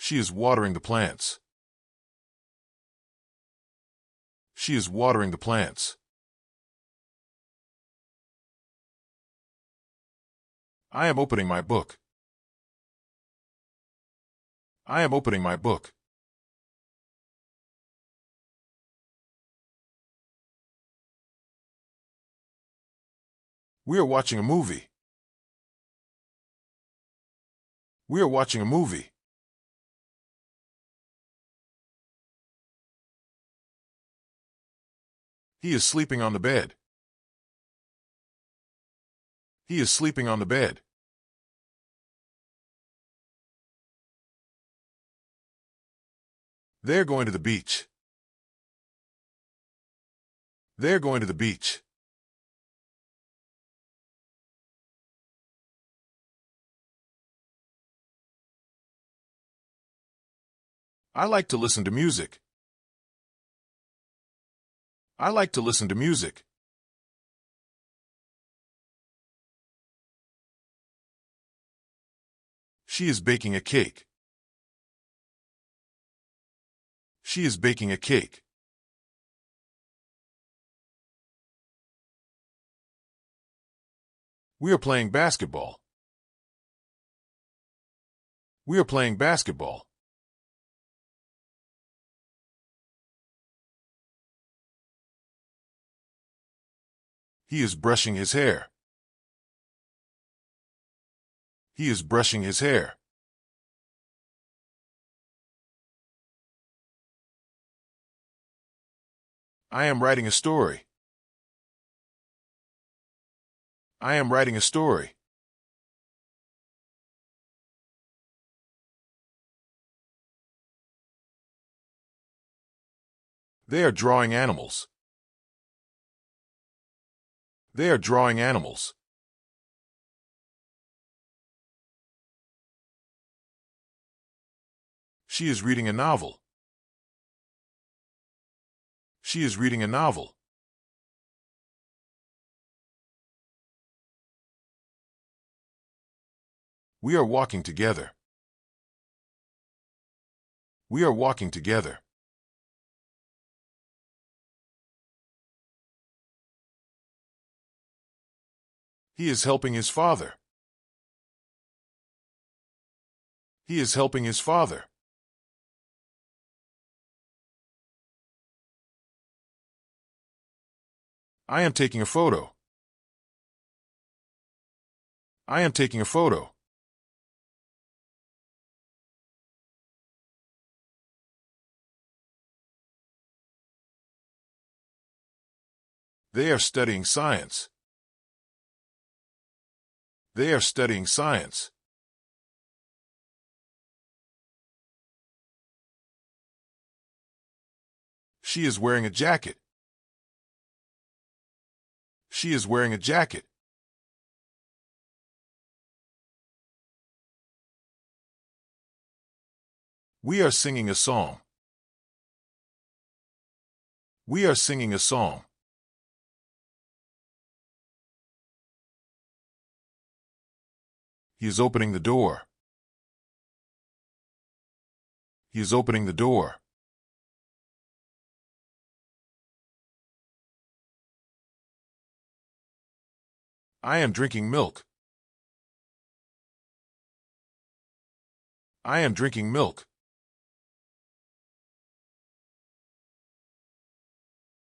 She is watering the plants. She is watering the plants. I am opening my book. I am opening my book. We are watching a movie. We are watching a movie. He is sleeping on the bed. He is sleeping on the bed. They're going to the beach. They're going to the beach. I like to listen to music. I like to listen to music. She is baking a cake. She is baking a cake. We are playing basketball. We are playing basketball. He is brushing his hair. He is brushing his hair. I am writing a story. I am writing a story. They are drawing animals. They are drawing animals. She is reading a novel. She is reading a novel. We are walking together. We are walking together. He is helping his father. He is helping his father. I am taking a photo. I am taking a photo. They are studying science. They are studying science. She is wearing a jacket. She is wearing a jacket. We are singing a song. We are singing a song. He is opening the door. He is opening the door. I am drinking milk. I am drinking milk.